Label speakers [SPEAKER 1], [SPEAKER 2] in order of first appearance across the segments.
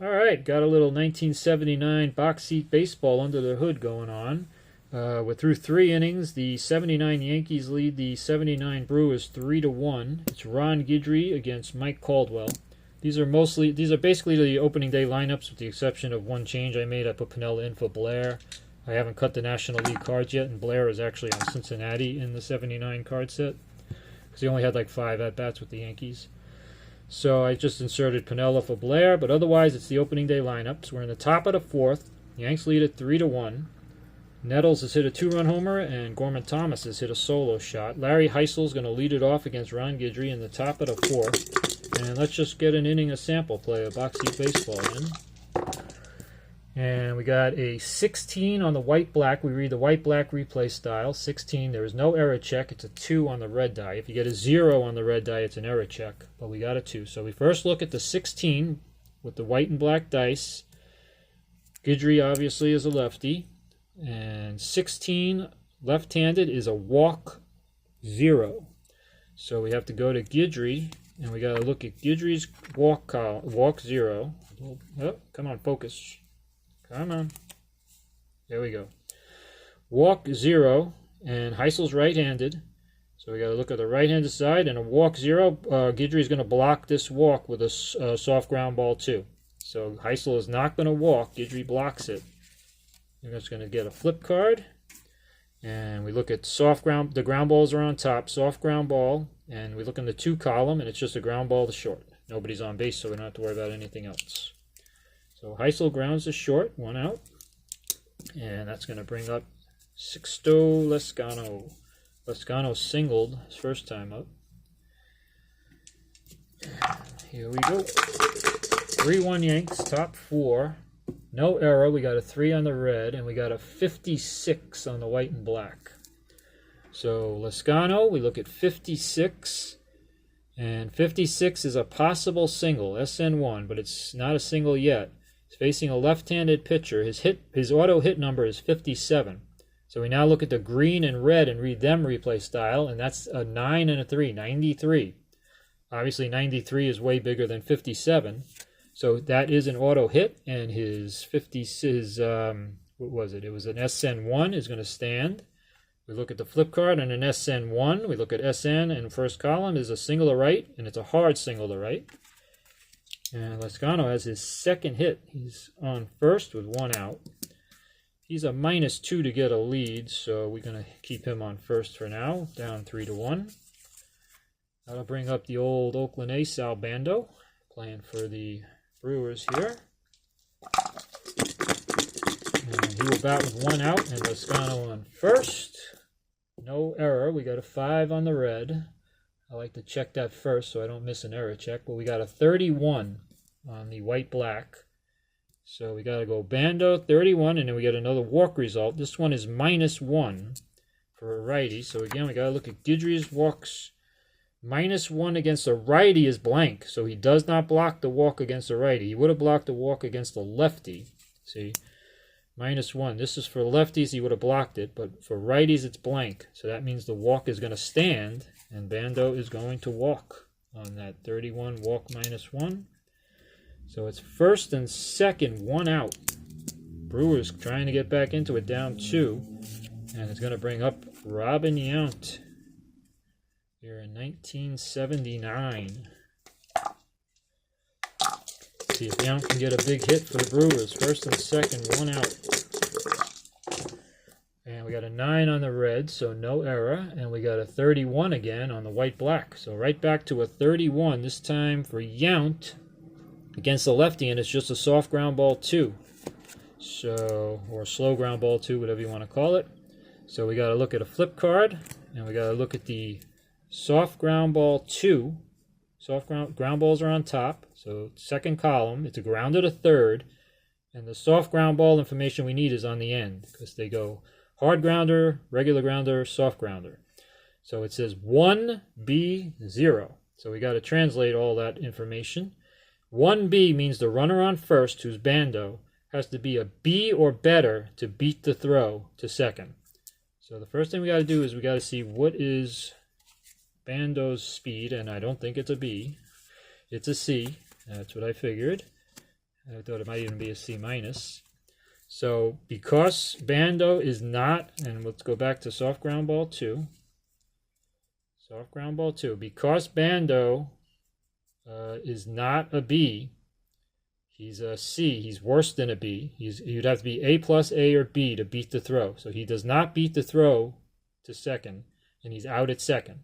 [SPEAKER 1] All right, got a little 1979 box seat baseball under the hood going on. We're through 3 innings. The 79 Yankees lead the 79 Brewers 3-1. It's Ron Guidry against Mike Caldwell. These are basically the opening day lineups with the exception of one change I made. I put Piniella in for Blair. I haven't cut the National League cards yet, and Blair is actually on Cincinnati in the 79 card set because he only had like 5 at-bats with the Yankees. So I just inserted Piniella for Blair, but otherwise it's the opening day lineups. We're in the top of the 4th. Yanks lead at 3-1. Nettles has hit a 2-run homer, and Gorman Thomas has hit a solo shot. Larry Heisel's going to lead it off against Ron Guidry in the top of the 4th. And let's just get an inning of sample play of box seat baseball in. And we got a 16 on the white-black. We read the white-black replay style. 16. There is no error check. It's a 2 on the red die. If you get a 0 on the red die, it's an error check. But we got a 2. So we first look at the 16 with the white and black dice. Guidry obviously is a lefty. And 16 left-handed is a walk 0. So we have to go to Guidry, and we got to look at Guidry's walk 0. Oh, come on, focus. Come on. There we go. Walk 0, and Heisel's right-handed. So we got to look at the right-handed side, and a walk 0. Guidry is going to block this walk with a soft ground ball 2. So Heisel is not going to walk. Guidry blocks it. We're just going to get a flip card, and we look at soft ground. The ground balls are on top, soft ground ball, and we look in the 2 column, and it's just a ground ball to short. Nobody's on base, so we don't have to worry about anything else. So Heisel grounds to short, 1 out. And that's going to bring up Sixto Lezcano. Lezcano singled his first time up. Here we go. 3-1 Yanks, top 4. No error. We got a 3 on the red, and we got a 56 on the white and black. So Lezcano, we look at 56. And 56 is a possible single, SN1, but it's not a single yet. He's facing a left-handed pitcher. His auto hit number is 57. So we now look at the green and red and read them replay style, and that's a 9 and a 3, 93. Obviously 93 is way bigger than 57. So that is an auto hit, and what was it? It was an SN1 is going to stand. We look at the flip card and an SN1. We look at SN, and first column is a single to right, and it's a hard single to right. And Lezcano has his second hit. He's on first with 1 out. He's a -2 to get a lead, so we're going to keep him on first for now, down 3-1. That'll bring up the old Oakland ace, Al Bando, playing for the Brewers here. And he will bat with 1 out, and Lezcano on first. No error. We got a 5 on the red. I like to check that first so I don't miss an error check. But we got a 31 on the white-black. So we got to go Bando, 31, and then we get another walk result. This one is -1 for a righty. So again, we got to look at Guidry's walks. -1 against a righty is blank. So he does not block the walk against a righty. He would have blocked the walk against a lefty. See? -1. This is for lefties, he would have blocked it, but for righties, it's blank. So that means the walk is going to stand, and Bando is going to walk on that 31 walk -1. So it's first and second, 1 out. Brewers trying to get back into it, down 2, and it's going to bring up Robin Yount here in 1979. See if Yount can get a big hit for the Brewers. First and second, 1 out. And we got a 9 on the red, so no error. And we got a 31 again on the white-black. So right back to a 31, this time for Yount against the lefty, and it's just a soft ground ball 2. So, or slow ground ball 2, whatever you want to call it. So we got to look at a flip card, and we got to look at the soft ground ball 2. Soft ground balls are on top, so second column, it's a grounder to third, and the soft ground ball information we need is on the end, because they go hard grounder, regular grounder, soft grounder. So it says 1B0, so we got to translate all that information. 1B means the runner on first, who's Bando, has to be a B or better to beat the throw to second. So the first thing we got to do is we got to see what is Bando's speed, and I don't think it's a B. It's a C. That's what I figured. I thought it might even be a C minus. So because Bando is not, and let's go back to soft ground ball 2. Soft ground ball 2. Because Bando is not a B, he's a C. He's worse than a B. You'd have to be A plus A or B to beat the throw. So he does not beat the throw to second, and he's out at second.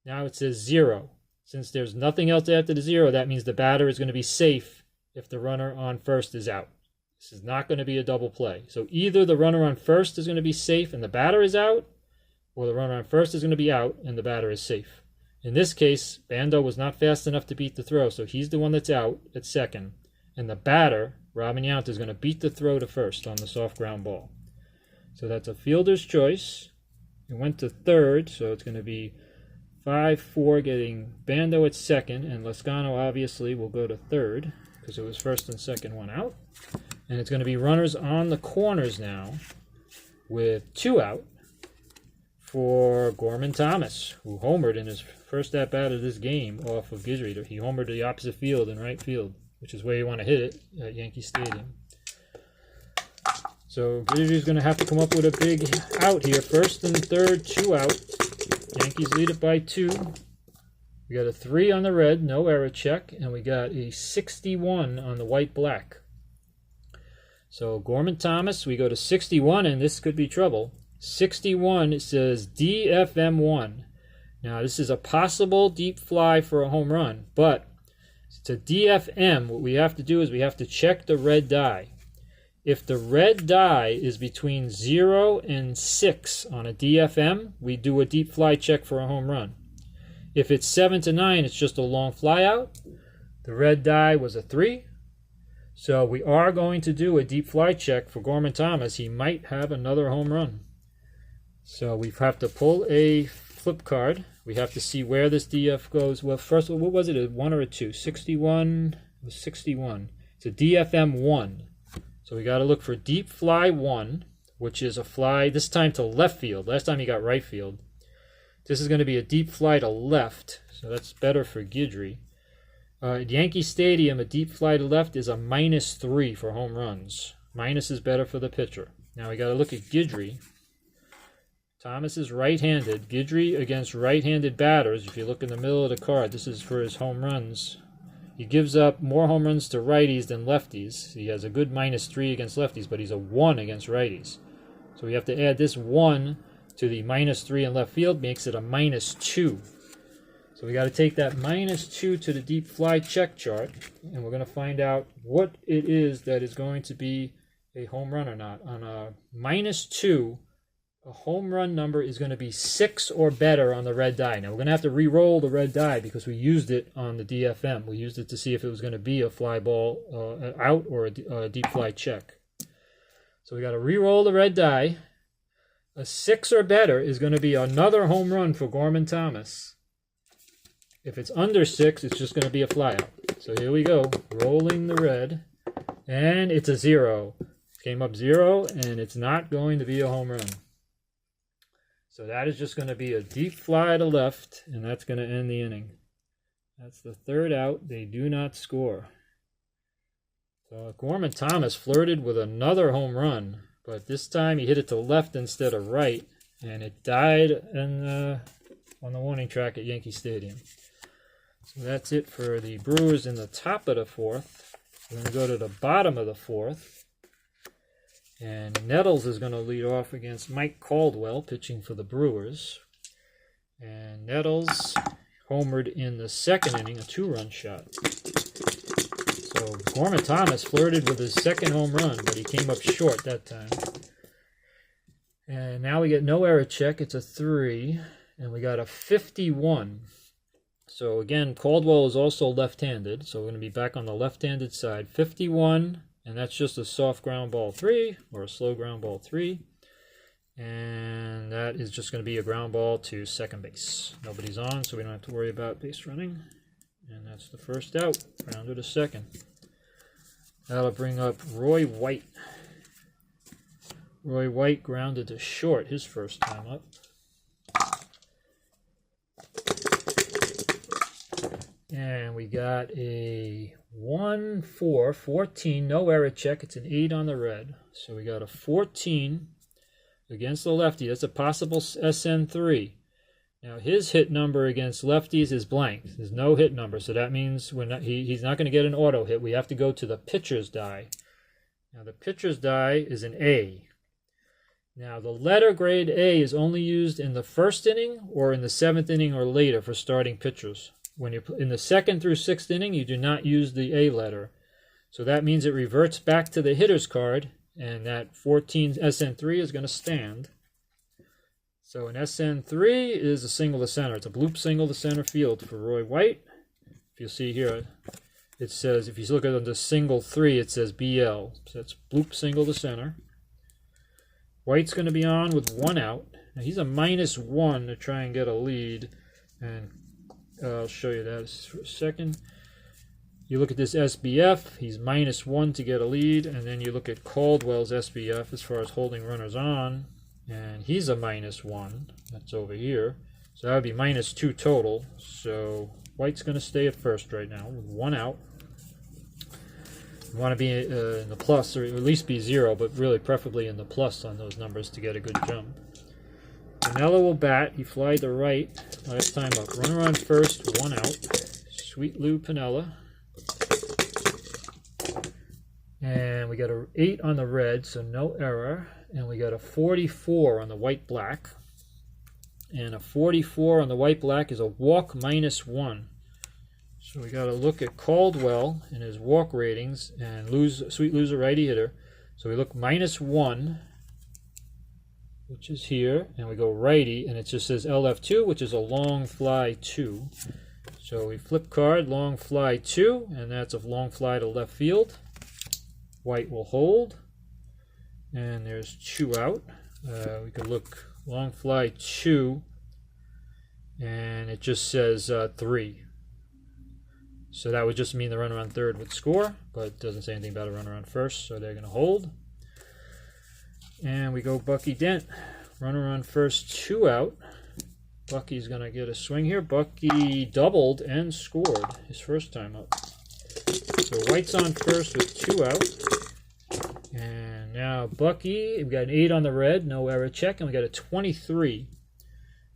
[SPEAKER 1] Now it says 0. Since there's nothing else after the 0, that means the batter is going to be safe if the runner on first is out. This is not going to be a double play. So either the runner on first is going to be safe and the batter is out, or the runner on first is going to be out and the batter is safe. In this case, Bando was not fast enough to beat the throw, so he's the one that's out at second. And the batter, Robin Yount, is going to beat the throw to first on the soft ground ball. So that's a fielder's choice. It went to third, so it's going to be 5-4, getting Bando at second, and Lezcano obviously will go to third because it was first and second, one out. And it's going to be runners on the corners now with 2 out for Gorman Thomas, who homered in his first at-bat of this game off of Guidry. He homered to the opposite field in right field, which is where you want to hit it at Yankee Stadium. So Guidry's going to have to come up with a big out here. First and third, 2 out. Yankees lead it by 2. We got a 3 on the red, no error check, and we got a 61 on the white-black. So Gorman Thomas, we go to 61, and this could be trouble. 61, it says DFM1. Now, this is a possible deep fly for a home run, but to DFM, what we have to do is we have to check the red die. If the red die is between 0 and 6 on a DFM, we do a deep fly check for a home run. If it's 7 to 9, it's just a long fly out. The red die was a 3. So we are going to do a deep fly check for Gorman Thomas. He might have another home run. So we have to pull a flip card. We have to see where this DF goes. Well, first, what was it, a 1 or a 2? 61, it was 61. It's a DFM 1. So we got to look for deep fly 1, which is a fly, this time to left field. Last time he got right field. This is going to be a deep fly to left, so that's better for Guidry. At Yankee Stadium, a deep fly to left is a -3 for home runs. Minus is better for the pitcher. Now we got to look at Guidry. Thomas is right-handed. Guidry against right-handed batters. If you look in the middle of the card, this is for his home runs. He gives up more home runs to righties than lefties. He has a good -3 against lefties, but he's a 1 against righties. So we have to add this 1 to the -3 in left field, makes it a -2. So we got to take that -2 to the deep fly check chart, and we're going to find out what it is that is going to be a home run or not. On a -2, a home run number is going to be 6 or better on the red die. Now we're going to have to re-roll the red die because we used it on the DFM. We used it to see if it was going to be a fly ball out or a deep fly check. So we got to re-roll the red die. A 6 or better is going to be another home run for Gorman Thomas. If it's under 6, it's just going to be a fly out. So here we go, rolling the red, and it's a 0. It came up 0, and it's not going to be a home run. So that is just going to be a deep fly to left, and that's going to end the inning. That's the third out. They do not score. So Gorman Thomas flirted with another home run, but this time he hit it to left instead of right, and it died on the warning track at Yankee Stadium. So that's it for the Brewers in the top of the 4th. We're going to go to the bottom of the 4th. And Nettles is going to lead off against Mike Caldwell, pitching for the Brewers. And Nettles homered in the 2nd inning, a 2-run shot. So Gorman Thomas flirted with his 2nd home run, but he came up short that time. And now we get no error check. It's a 3. And we got a 51. So again, Caldwell is also left-handed, so we're going to be back on the left-handed side. 51, and that's just a soft ground ball 3, or a slow ground ball 3. And that is just going to be a ground ball to second base. Nobody's on, so we don't have to worry about base running. And that's the first out, grounded to second. That'll bring up Roy White. Roy White grounded to short his first time up. And we got a 1-4, 14, no error check. It's an 8 on the red. So we got a 14 against the lefty. That's a possible SN3. Now his hit number against lefties is blank. There's no hit number, so that means he's not going to get an auto hit. We have to go to the pitcher's die. Now the pitcher's die is an A. Now the letter grade A is only used in the first inning or in the 7th inning or later for starting pitchers. When you're in the 2nd through 6th inning, you do not use the A letter. So that means it reverts back to the hitter's card, and that 14 SN3 is going to stand. So an SN3 is a single to center. It's a bloop single to center field for Roy White. If you see here, it says, if you look at the single 3, it says BL. So that's bloop single to center. White's going to be on with 1 out. Now he's a -1 to try and get a lead, and I'll show you that for a second. You look at this SBF, he's -1 to get a lead, and then you look at Caldwell's SBF as far as holding runners on, and he's a -1. That's over here. So that would be -2 total. So White's going to stay at first right now with 1 out. You want to be in the plus, or at least be 0, but really preferably in the plus on those numbers to get a good jump. Pinella will bat. He flied to right last time up. Runner on first, 1 out. Sweet Lou Pinella. And we got an 8 on the red, so no error. And we got a 44 on the white-black. And a 44 on the white-black is a walk -1. So we got to look at Caldwell and his walk ratings, and Sweet Lou's a righty hitter. So we look -1. Which is here, and we go righty, and it just says LF2, which is a long fly 2. So we flip card, long fly 2, and that's a long fly to left field. White will hold, and there's 2 out. We could look long fly 2, and it just says 3. So that would just mean the runner on third would score, but it doesn't say anything about a runner on first, so they're going to hold. And we go Bucky Dent. Runner on first, 2 out. Bucky's going to get a swing here. Bucky doubled and scored his first time up. So White's on first with 2 out. And now Bucky, we've got an 8 on the red, no error check, and we got a 23.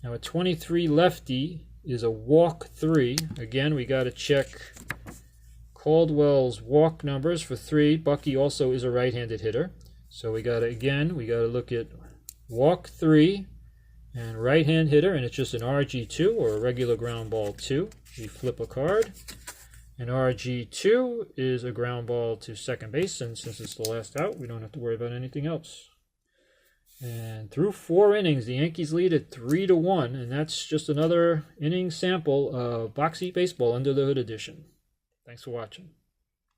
[SPEAKER 1] Now a 23 lefty is a walk 3. Again, we got to check Caldwell's walk numbers for 3. Bucky also is a right-handed hitter. So we got to look at walk 3 and right-hand hitter, and it's just an RG2 or a regular ground ball 2. We flip a card, and RG2 is a ground ball to second base, and since it's the last out, we don't have to worry about anything else. And through 4 innings, the Yankees lead at 3-1, and that's just another inning sample of Box Seat Baseball Under the Hood edition. Thanks for watching.